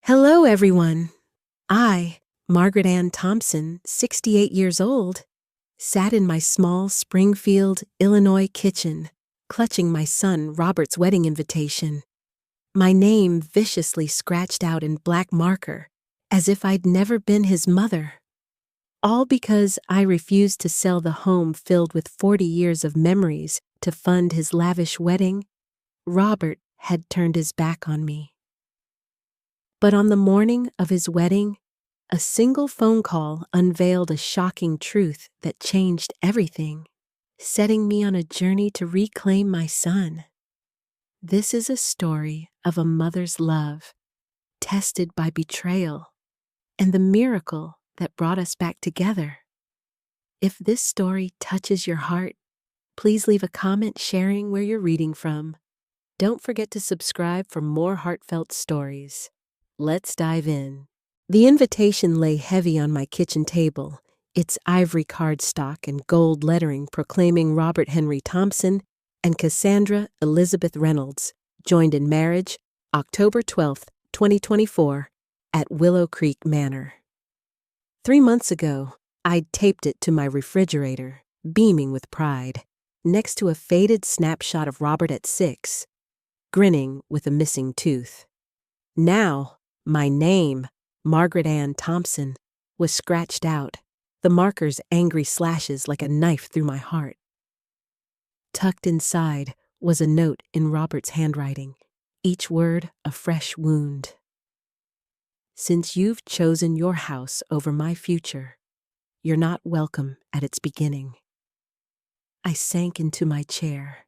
Hello, everyone. I, Margaret Thompson, 68 years old, sat in my small Springfield, Illinois kitchen, clutching my son Robert's wedding invitation. My name viciously scratched out in black marker, as if I'd never been his mother. All because I refused to sell the home filled with 40 years of memories to fund his lavish wedding. Robert had turned his back on me. But on the morning of his wedding, a single phone call unveiled a shocking truth that changed everything, setting me on a journey to reclaim my son. This is a story of a mother's love, tested by betrayal, and the miracle that brought us back together. If this story touches your heart, please leave a comment sharing where you're reading from. Don't forget to subscribe for more heartfelt stories. Let's dive in. The invitation lay heavy on my kitchen table, its ivory cardstock and gold lettering proclaiming Robert Henry Thompson and Cassandra Elizabeth Reynolds, joined in marriage, October 12, 2024, at Willow Creek Manor. 3 months ago, I'd taped it to my refrigerator, beaming with pride, next to a faded snapshot of Robert at 6, grinning with a missing tooth. Now, my name, Margaret Thompson, was scratched out, the marker's angry slashes like a knife through my heart. Tucked inside was a note in Robert's handwriting, each word a fresh wound. Since you've chosen your house over my future, you're not welcome at its beginning. I sank into my chair,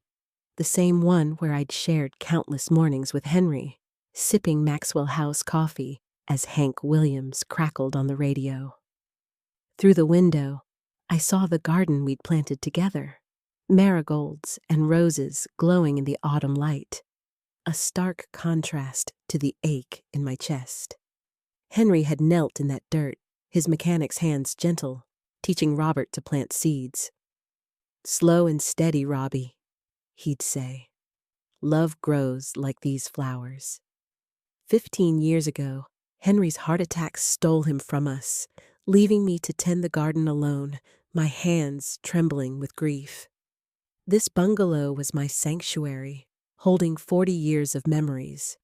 the same one where I'd shared countless mornings with Henry, sipping Maxwell House coffee as Hank Williams crackled on the radio. Through the window, I saw the garden we'd planted together, marigolds and roses glowing in the autumn light, a stark contrast to the ache in my chest. Henry had knelt in that dirt, his mechanic's hands gentle, teaching Robert to plant seeds. "Slow and steady, Robbie," he'd say. "Love grows like these flowers." 15 years ago, Henry's heart attack stole him from us, leaving me to tend the garden alone, my hands trembling with grief. This bungalow was my sanctuary, holding 40 years of memories.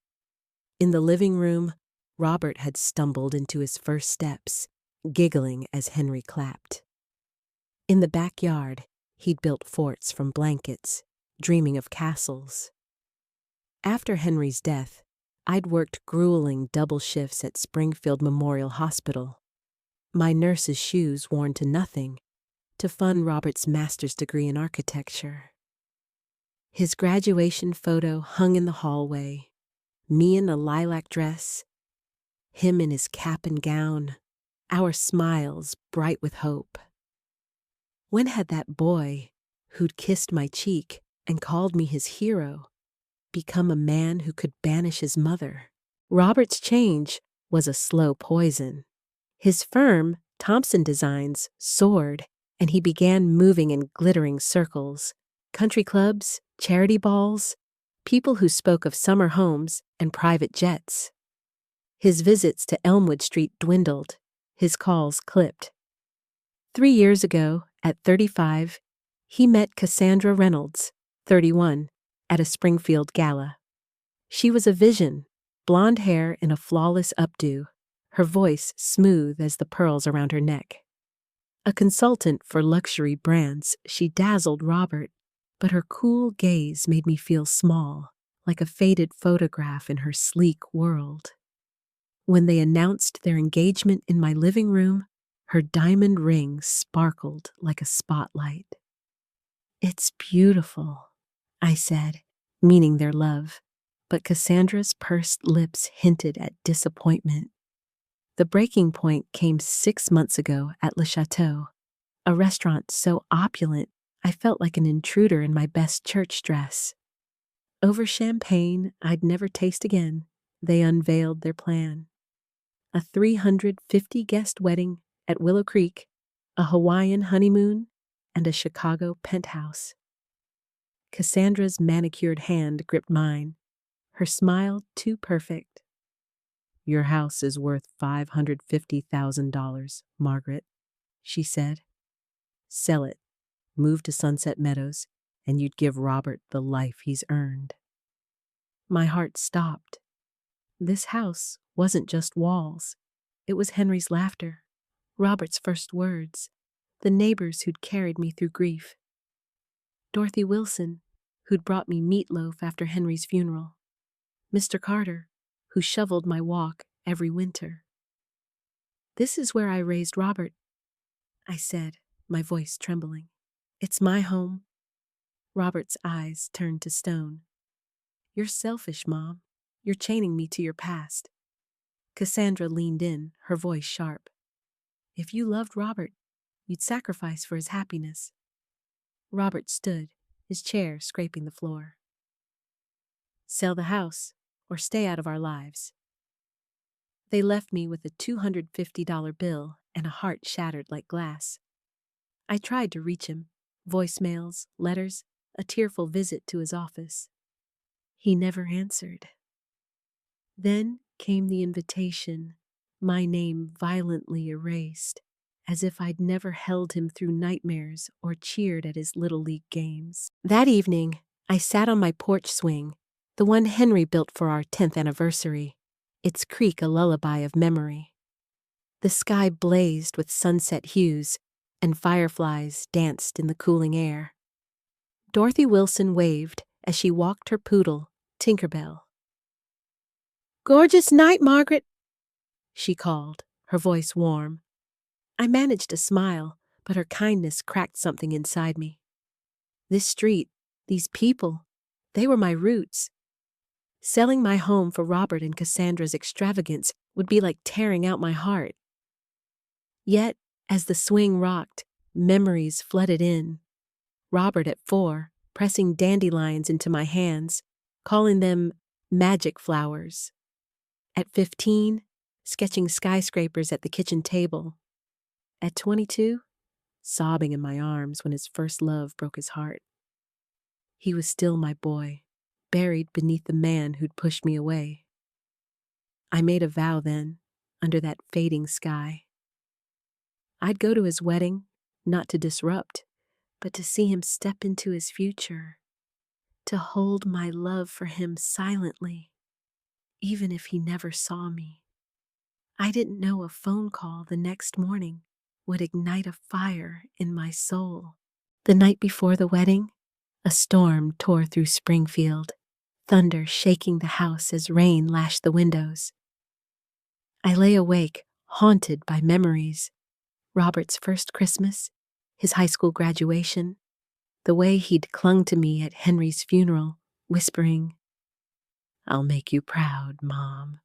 In the living room, Robert had stumbled into his first steps, giggling as Henry clapped. In the backyard, he'd built forts from blankets, dreaming of castles. After Henry's death, I'd worked grueling double shifts at Springfield Memorial Hospital, my nurse's shoes worn to nothing, to fund Robert's master's degree in architecture. His graduation photo hung in the hallway, me in a lilac dress, him in his cap and gown, our smiles bright with hope. When had that boy, who'd kissed my cheek and called me his hero, become a man who could banish his mother? Robert's change was a slow poison. His firm, Thompson Designs, soared, and he began moving in glittering circles, country clubs, charity balls, people who spoke of summer homes and private jets. His visits to Elmwood Street dwindled, his calls clipped. 3 years ago, at 35, he met Cassandra Reynolds, 31, at a Springfield gala. She was a vision, blonde hair in a flawless updo, her voice smooth as the pearls around her neck. A consultant for luxury brands, she dazzled Robert, but her cool gaze made me feel small, like a faded photograph in her sleek world. When they announced their engagement in my living room, her diamond ring sparkled like a spotlight. "It's beautiful," I said, meaning their love, but Cassandra's pursed lips hinted at disappointment. The breaking point came 6 months ago at Le Chateau, a restaurant so opulent I felt like an intruder in my best church dress. Over champagne I'd never taste again, they unveiled their plan. A 350-guest wedding at Willow Creek, a Hawaiian honeymoon, and a Chicago penthouse. Cassandra's manicured hand gripped mine, her smile too perfect. Your house is worth $550,000, Margaret, she said. Sell it, move to Sunset Meadows, and you'd give Robert the life he's earned. My heart stopped. This house wasn't just walls. It was Henry's laughter, Robert's first words, the neighbors who'd carried me through grief. Dorothy Wilson, who'd brought me meatloaf after Henry's funeral. Mr. Carter, who shoveled my walk every winter. This is where I raised Robert, I said, my voice trembling. It's my home. Robert's eyes turned to stone. You're selfish, Mom. You're chaining me to your past. Cassandra leaned in, her voice sharp. If you loved Robert, you'd sacrifice for his happiness. Robert stood, his chair scraping the floor. Sell the house, or stay out of our lives. They left me with a $250 bill and a heart shattered like glass. I tried to reach him, voicemails, letters, a tearful visit to his office. He never answered. Then came the invitation, my name violently erased, as if I'd never held him through nightmares or cheered at his Little League games. That evening, I sat on my porch swing, the one Henry built for our 10th anniversary, its creak a lullaby of memory. The sky blazed with sunset hues, and fireflies danced in the cooling air. Dorothy Wilson waved as she walked her poodle, Tinkerbell. Gorgeous night, Margaret, she called, her voice warm. I managed a smile, but her kindness cracked something inside me. This street, these people, they were my roots. Selling my home for Robert and Cassandra's extravagance would be like tearing out my heart. Yet, as the swing rocked, memories flooded in. Robert at 4, pressing dandelions into my hands, calling them magic flowers. At 15, sketching skyscrapers at the kitchen table. At 22, sobbing in my arms when his first love broke his heart. He was still my boy, buried beneath the man who'd pushed me away. I made a vow then, under that fading sky. I'd go to his wedding, not to disrupt, but to see him step into his future, to hold my love for him silently, even if he never saw me. I didn't know a phone call the next morning would ignite a fire in my soul. The night before the wedding, a storm tore through Springfield, thunder shaking the house as rain lashed the windows. I lay awake, haunted by memories. Robert's first Christmas, his high school graduation, the way he'd clung to me at Henry's funeral, whispering, "I'll make you proud, Mom."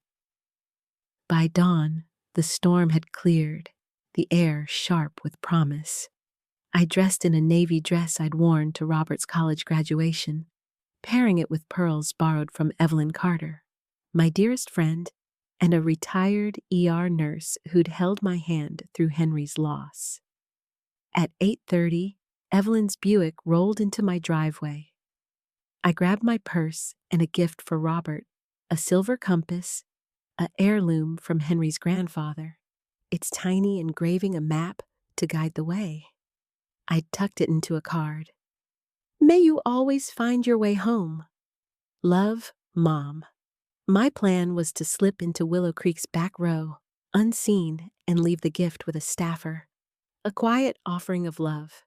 By dawn, the storm had cleared, the air sharp with promise. I dressed in a navy dress I'd worn to Robert's college graduation, pairing it with pearls borrowed from Evelyn Carter, my dearest friend, and a retired ER nurse who'd held my hand through Henry's loss. At 8:30, Evelyn's Buick rolled into my driveway. I grabbed my purse and a gift for Robert, a silver compass, an heirloom from Henry's grandfather, its tiny engraving a map to guide the way. I tucked it into a card. May you always find your way home. Love, Mom. My plan was to slip into Willow Creek's back row, unseen, and leave the gift with a staffer, a quiet offering of love.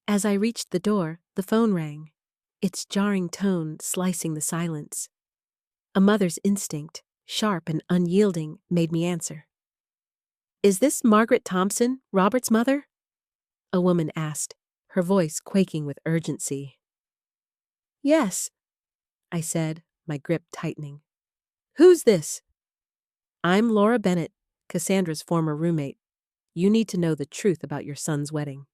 As I reached the door, the phone rang, its jarring tone slicing the silence. A mother's instinct, sharp and unyielding, made me answer. Is this Margaret Thompson, Robert's mother? A woman asked, her voice quaking with urgency. Yes, I said, my grip tightening. Who's this? I'm Laura Bennett, Cassandra's former roommate. You need to know the truth about your son's wedding.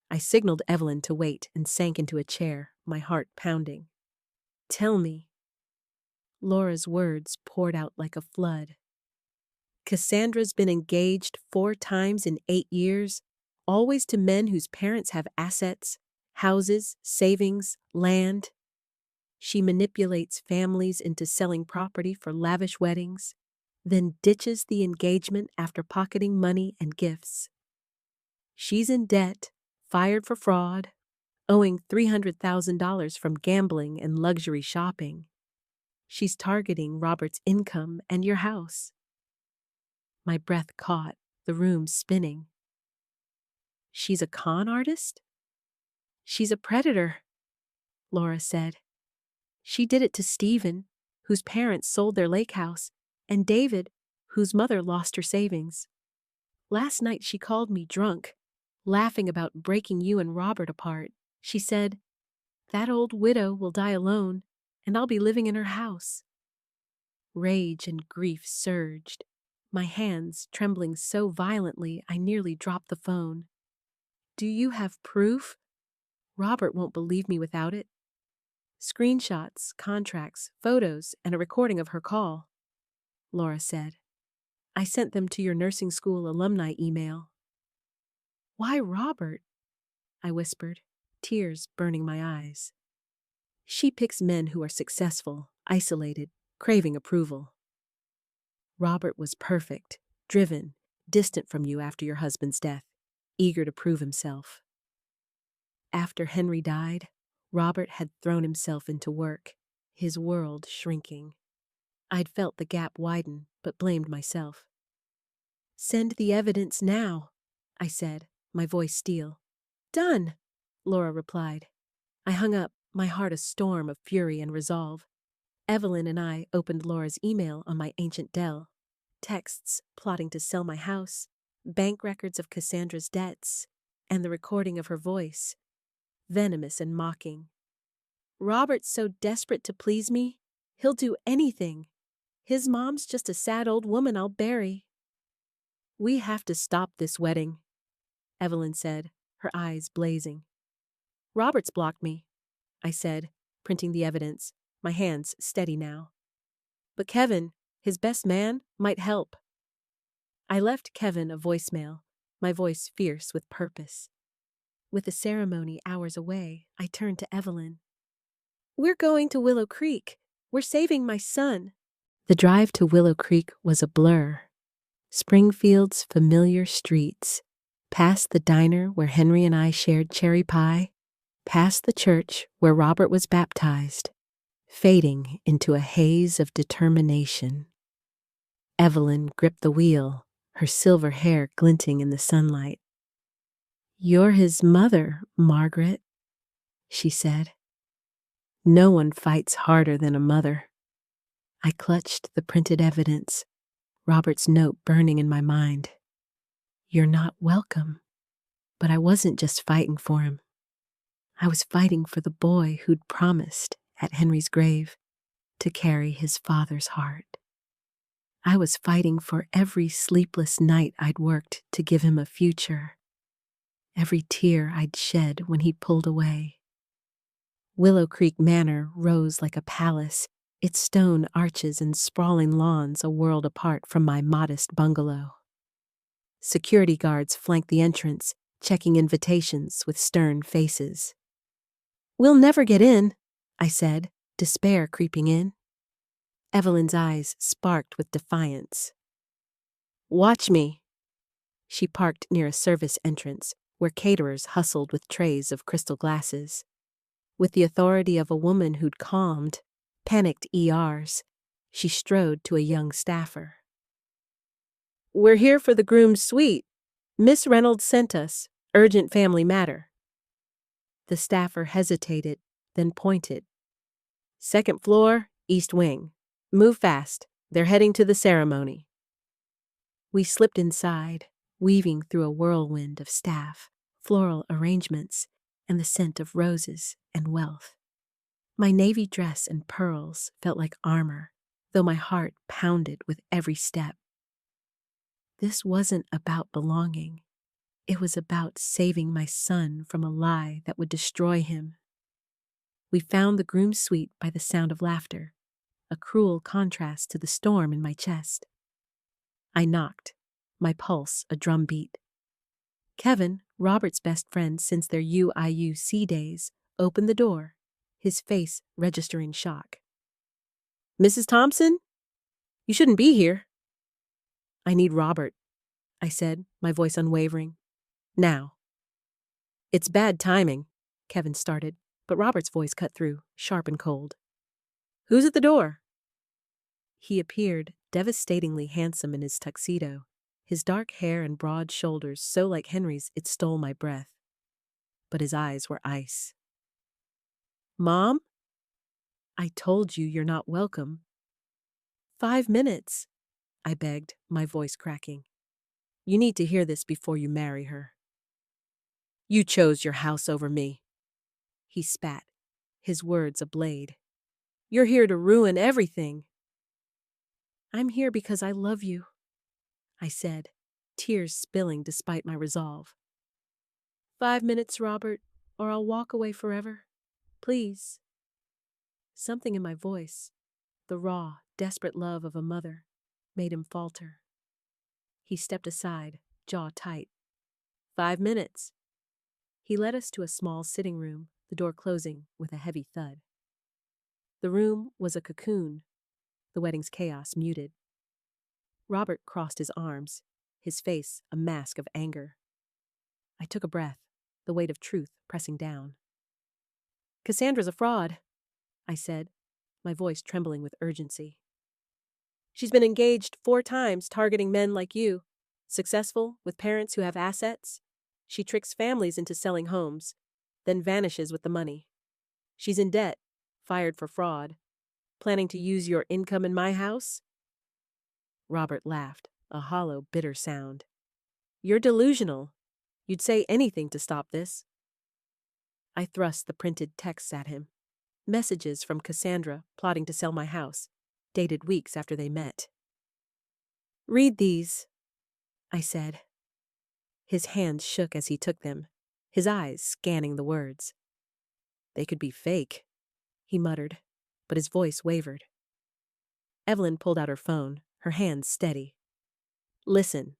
I signaled Evelyn to wait and sank into a chair, my heart pounding. Tell me. Laura's words poured out like a flood. Cassandra's been engaged 4 times in 8 years, always to men whose parents have assets, houses, savings, land. She manipulates families into selling property for lavish weddings, then ditches the engagement after pocketing money and gifts. She's in debt, fired for fraud, owing $300,000 from gambling and luxury shopping. She's targeting Robert's income and your house. My breath caught, the room spinning. She's a con artist? She's a predator, Laura said. She did it to Stephen, whose parents sold their lake house, and David, whose mother lost her savings. Last night she called me drunk, laughing about breaking you and Robert apart. She said, "That old widow will die alone, and I'll be living in her house." Rage and grief surged, my hands trembling so violently I nearly dropped the phone. "Do you have proof?" "Robert won't believe me without it." "Screenshots, contracts, photos, and a recording of her call," Laura said. "I sent them to your nursing school alumni email." "Why Robert?" I whispered, tears burning my eyes. "She picks men who are successful, isolated, craving approval. Robert was perfect, driven, distant from you after your husband's death, eager to prove himself. After Henry died, Robert had thrown himself into work, his world shrinking. I'd felt the gap widen, but blamed myself. "Send the evidence now," I said, my voice steel. "Done," Laura replied. I hung up, my heart a storm of fury and resolve. Evelyn and I opened Laura's email on my ancient Dell. Texts plotting to sell my house, bank records of Cassandra's debts, and the recording of her voice, venomous and mocking. "Robert's so desperate to please me, he'll do anything. His mom's just a sad old woman I'll bury." "We have to stop this wedding," Evelyn said, her eyes blazing. "Robert's blocked me," I said, printing the evidence, my hands steady now. "But Kevin, his best man, might help." I left Kevin a voicemail, my voice fierce with purpose. With the ceremony hours away, I turned to Evelyn. "We're going to Willow Creek. We're saving my son." The drive to Willow Creek was a blur. Springfield's familiar streets, past the diner where Henry and I shared cherry pie, past the church where Robert was baptized, fading into a haze of determination. Evelyn gripped the wheel, her silver hair glinting in the sunlight. "You're his mother, Margaret," she said. "No one fights harder than a mother." I clutched the printed evidence, Robert's note burning in my mind. "You're not welcome." But I wasn't just fighting for him. I was fighting for the boy who'd promised, at Henry's grave, to carry his father's heart. I was fighting for every sleepless night I'd worked to give him a future, every tear I'd shed when he pulled away. Willow Creek Manor rose like a palace, its stone arches and sprawling lawns a world apart from my modest bungalow. Security guards flanked the entrance, checking invitations with stern faces. "We'll never get in," I said, despair creeping in. Evelyn's eyes sparked with defiance. "Watch me." She parked near a service entrance, where caterers hustled with trays of crystal glasses. With the authority of a woman who'd calmed panicked ERs, she strode to a young staffer. "We're here for the groom's suite. Miss Reynolds sent us. Urgent family matter." The staffer hesitated, then pointed. "Second floor, east wing. Move fast. They're heading to the ceremony." We slipped inside, weaving through a whirlwind of staff, floral arrangements, and the scent of roses and wealth. My navy dress and pearls felt like armor, though my heart pounded with every step. This wasn't about belonging. It was about saving my son from a lie that would destroy him. We found the groom's suite by the sound of laughter, a cruel contrast to the storm in my chest. I knocked, my pulse a drumbeat. Kevin, Robert's best friend since their UIUC days, opened the door, his face registering shock. "Mrs. Thompson? You shouldn't be here." I need Robert, I said, my voice unwavering. Now. It's bad timing, Kevin started, but Robert's voice cut through, sharp and cold. Who's at the door? He appeared, devastatingly handsome in his tuxedo, his dark hair and broad shoulders so like Henry's it stole my breath. But his eyes were ice. Mom? I told you you're not welcome. 5 minutes, I begged, my voice cracking. You need to hear this before you marry her. You chose your house over me. He spat, his words a blade. You're here to ruin everything. I'm here because I love you, I said, tears spilling despite my resolve. 5 minutes, Robert, or I'll walk away forever. Please. Something in my voice, the raw, desperate love of a mother, made him falter. He stepped aside, jaw tight. 5 minutes. He led us to a small sitting room, the door closing with a heavy thud. The room was a cocoon, the wedding's chaos muted. Robert crossed his arms, his face a mask of anger. I took a breath, the weight of truth pressing down. Cassandra's a fraud, I said, my voice trembling with urgency. She's been engaged 4 times targeting men like you, successful with parents who have assets. She tricks families into selling homes, then vanishes with the money. She's in debt, fired for fraud, planning to use your income in my house? Robert laughed, a hollow, bitter sound. You're delusional. You'd say anything to stop this. I thrust the printed texts at him. Messages from Cassandra plotting to sell my house, dated weeks after they met. Read these, I said. His hands shook as he took them, his eyes scanning the words. They could be fake, he muttered, but his voice wavered. Evelyn pulled out her phone, her hands steady. Listen.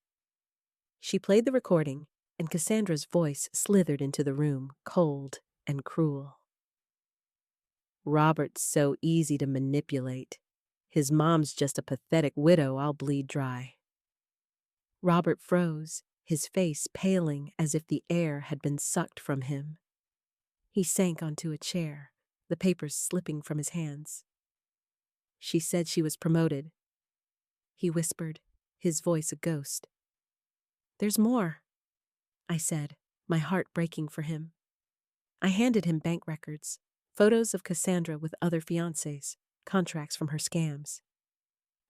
She played the recording, and Cassandra's voice slithered into the room, cold and cruel. Robert's so easy to manipulate. His mom's just a pathetic widow I'll bleed dry. Robert froze, his face paling as if the air had been sucked from him. He sank onto a chair, the papers slipping from his hands. She said she was promoted. He whispered, his voice a ghost. There's more, I said, my heart breaking for him. I handed him bank records, photos of Cassandra with other fiancés, contracts from her scams.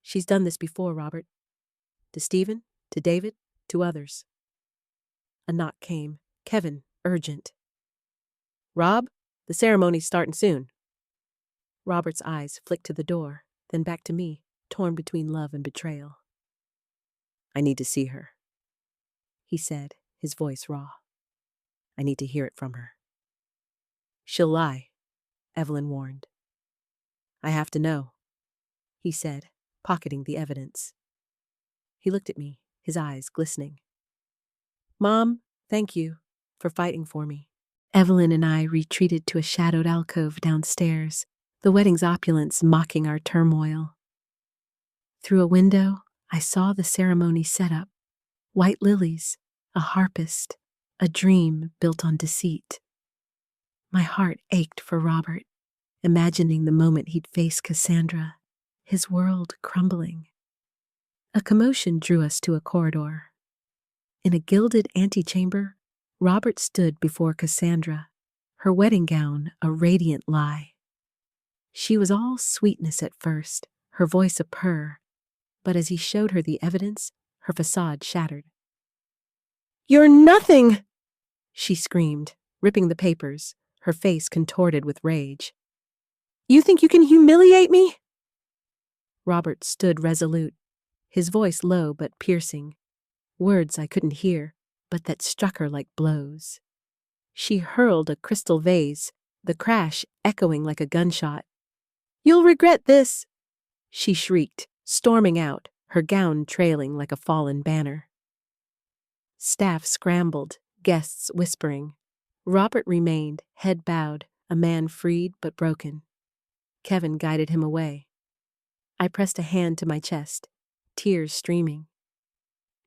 She's done this before, Robert. To Stephen, to David, to others. A knock came. Kevin, urgent. Rob, the ceremony's starting soon. Robert's eyes flicked to the door, then back to me, torn between love and betrayal. I need to see her, he said, his voice raw. I need to hear it from her. She'll lie, Evelyn warned. I have to know, he said, pocketing the evidence. He looked at me, his eyes glistening. Mom, thank you for fighting for me. Evelyn and I retreated to a shadowed alcove downstairs, the wedding's opulence mocking our turmoil. Through a window, I saw the ceremony set up. White lilies, a harpist, a dream built on deceit. My heart ached for Robert, imagining the moment he'd face Cassandra, his world crumbling. A commotion drew us to a corridor. In a gilded antechamber, Robert stood before Cassandra, her wedding gown a radiant lie. She was all sweetness at first, her voice a purr, but as he showed her the evidence, her facade shattered. You're nothing! She screamed, ripping the papers, her face contorted with rage. You think you can humiliate me? Robert stood resolute, his voice low but piercing, words I couldn't hear, but that struck her like blows. She hurled a crystal vase, the crash echoing like a gunshot. You'll regret this, she shrieked, storming out, her gown trailing like a fallen banner. Staff scrambled, guests whispering. Robert remained, head bowed, a man freed but broken. Kevin guided him away. I pressed a hand to my chest, tears streaming.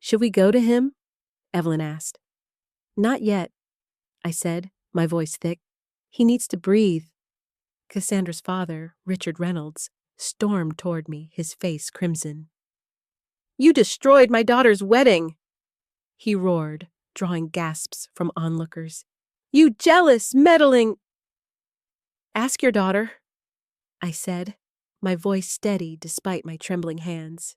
Should we go to him? Evelyn asked. Not yet, I said, my voice thick. He needs to breathe. Cassandra's father, Richard Reynolds, stormed toward me, his face crimson. You destroyed my daughter's wedding, he roared, drawing gasps from onlookers. You jealous, meddling... Ask your daughter, I said, my voice steady despite my trembling hands.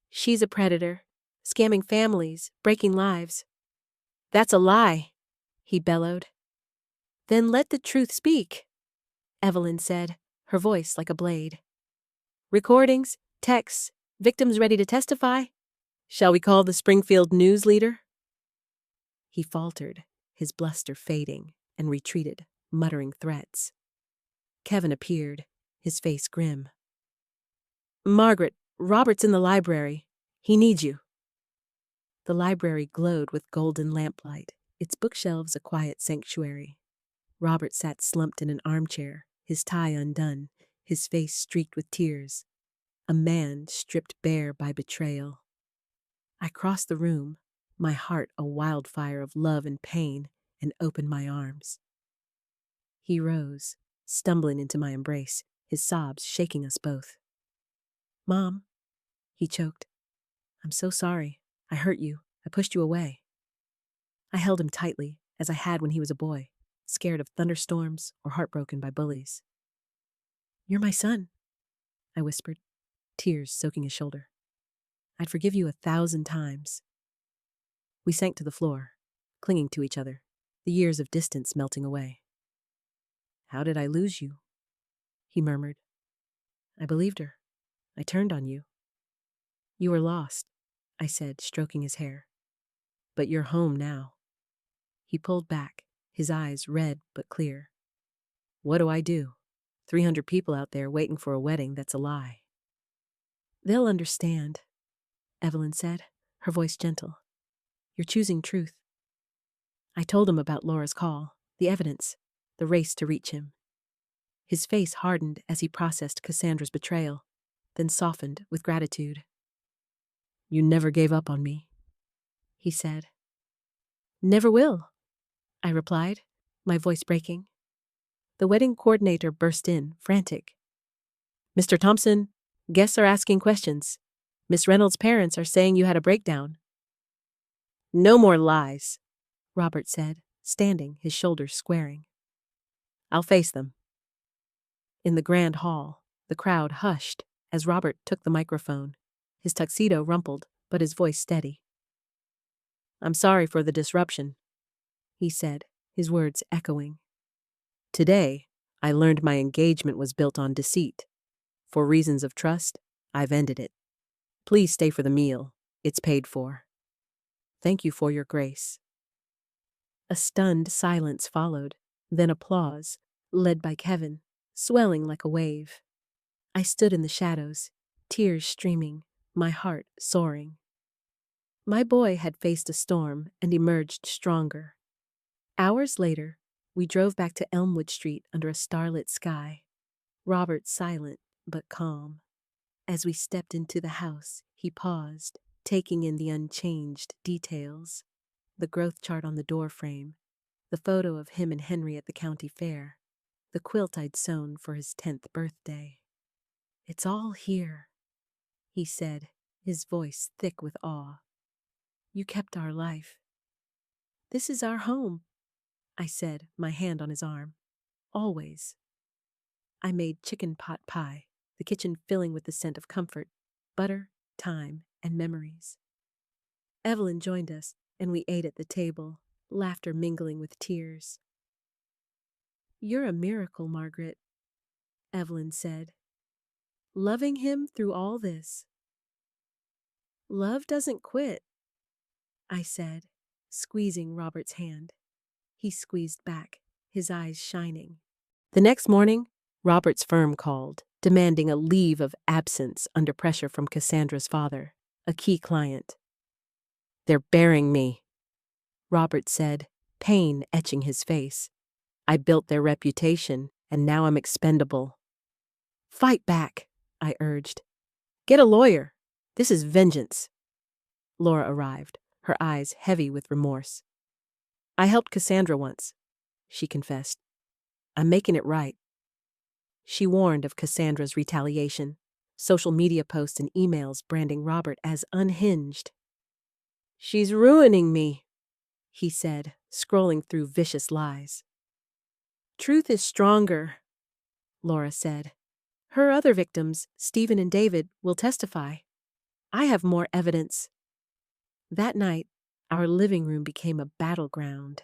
She's a predator, scamming families, breaking lives. That's a lie, he bellowed. Then let the truth speak, Evelyn said, her voice like a blade. Recordings, texts, victims ready to testify? Shall we call the Springfield news leader? He faltered, his bluster fading, and retreated, muttering threats. Kevin appeared, his face grim. Margaret, Robert's in the library. He needs you. The library glowed with golden lamplight, its bookshelves a quiet sanctuary. Robert sat slumped in an armchair, his tie undone, his face streaked with tears. A man stripped bare by betrayal. I crossed the room, my heart a wildfire of love and pain, and opened my arms. He rose, stumbling into my embrace, his sobs shaking us both. Mom, he choked. I'm so sorry. I hurt you. I pushed you away. I held him tightly, as I had when he was a boy, scared of thunderstorms or heartbroken by bullies. You're my son, I whispered, tears soaking his shoulder. I'd forgive you 1,000 times. We sank to the floor, clinging to each other, the years of distance melting away. How did I lose you? He murmured. I believed her. I turned on you. You were lost, I said, stroking his hair. But you're home now. He pulled back, his eyes red but clear. What do I do? 300 people out there waiting for a wedding that's a lie. They'll understand, Evelyn said, her voice gentle. You're choosing truth. I told him about Laura's call, the evidence, the race to reach him. His face hardened as he processed Cassandra's betrayal, then softened with gratitude. You never gave up on me, he said. Never will, I replied, my voice breaking. The wedding coordinator burst in, frantic. Mr. Thompson, guests are asking questions. Miss Reynolds' parents are saying you had a breakdown. No more lies, Robert said, standing, his shoulders squaring. I'll face them. In the grand hall, the crowd hushed as Robert took the microphone, his tuxedo rumpled, but his voice steady. I'm sorry for the disruption, he said, his words echoing. Today, I learned my engagement was built on deceit. For reasons of trust, I've ended it. Please stay for the meal. It's paid for. Thank you for your grace. A stunned silence followed, then applause, led by Kevin, swelling like a wave. I stood in the shadows, tears streaming, my heart soaring. My boy had faced a storm and emerged stronger. Hours later, we drove back to Elmwood Street under a starlit sky, Robert silent but calm. As we stepped into the house, he paused, taking in the unchanged details, the growth chart on the doorframe, the photo of him and Henry at the county fair, the quilt I'd sewn for his 10th birthday. It's all here, he said, his voice thick with awe. You kept our life. This is our home, I said, my hand on his arm. Always. I made chicken pot pie, the kitchen filling with the scent of comfort, butter, time, and memories. Evelyn joined us, and we ate at the table, laughter mingling with tears. You're a miracle, Margaret, Evelyn said. Loving him through all this. Love doesn't quit, I said, squeezing Robert's hand. He squeezed back, his eyes shining. The next morning, Robert's firm called, demanding a leave of absence under pressure from Cassandra's father, a key client. They're burying me, Robert said, pain etching his face. I built their reputation, and now I'm expendable. Fight back, I urged. Get a lawyer. This is vengeance. Laura arrived, her eyes heavy with remorse. I helped Cassandra once, she confessed. I'm making it right. She warned of Cassandra's retaliation, social media posts and emails branding Robert as unhinged. She's ruining me, he said, scrolling through vicious lies. Truth is stronger, Laura said. Her other victims, Stephen and David, will testify. I have more evidence. That night, our living room became a battleground.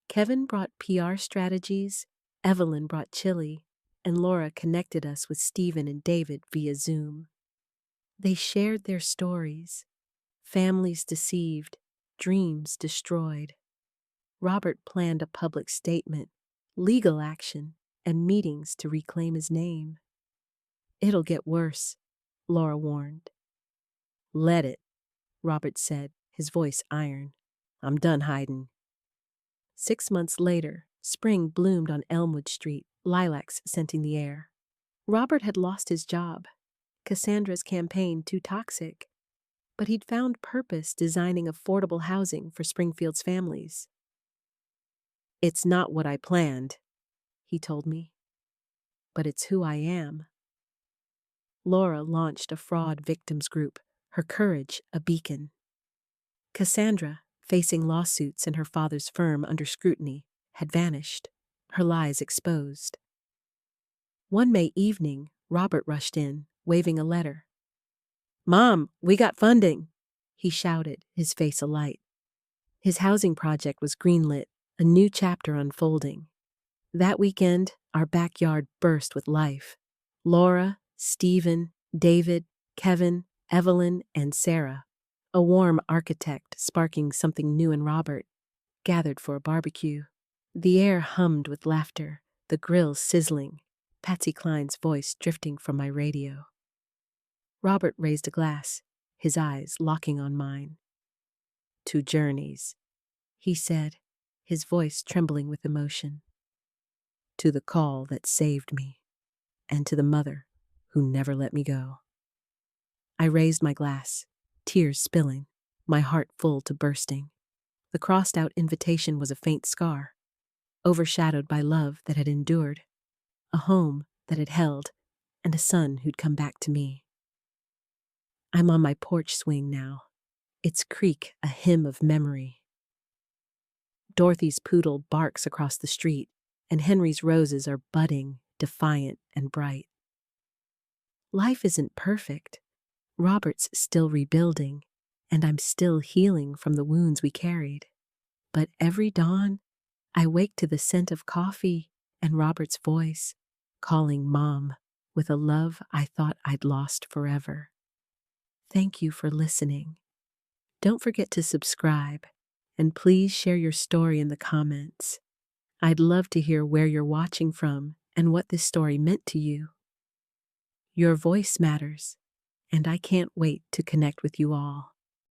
Kevin brought PR strategies, Evelyn brought chili, and Laura connected us with Stephen and David via Zoom. They shared their stories. Families deceived, dreams destroyed. Robert planned a public statement, legal action, and meetings to reclaim his name. It'll get worse, Laura warned. Let it, Robert said, his voice iron. I'm done hiding. 6 months later, spring bloomed on Elmwood Street, lilacs scenting the air. Robert had lost his job, Cassandra's campaign too toxic, but he'd found purpose designing affordable housing for Springfield's families. It's not what I planned, he told me, but it's who I am. Laura launched a fraud victims group, her courage a beacon. Cassandra, facing lawsuits and her father's firm under scrutiny, had vanished, her lies exposed. One May evening, Robert rushed in, waving a letter. Mom, we got funding, he shouted, his face alight. His housing project was greenlit, a new chapter unfolding. That weekend, our backyard burst with life. Laura, Stephen, David, Kevin, Evelyn, and Sarah, a warm architect sparking something new in Robert, gathered for a barbecue. The air hummed with laughter, the grill sizzling, Patsy Cline's voice drifting from my radio. Robert raised a glass, his eyes locking on mine. To journeys, he said, his voice trembling with emotion. To the call that saved me, and to the mother who never let me go. I raised my glass, tears spilling, my heart full to bursting. The crossed-out invitation was a faint scar, overshadowed by love that had endured, a home that had held, and a son who'd come back to me. I'm on my porch swing now, its creak a hymn of memory. Dorothy's poodle barks across the street, and Henry's roses are budding, defiant and bright. Life isn't perfect. Robert's still rebuilding, and I'm still healing from the wounds we carried. But every dawn, I wake to the scent of coffee and Robert's voice, calling Mom with a love I thought I'd lost forever. Thank you for listening. Don't forget to subscribe, and please share your story in the comments. I'd love to hear where you're watching from and what this story meant to you. Your voice matters, and I can't wait to connect with you all.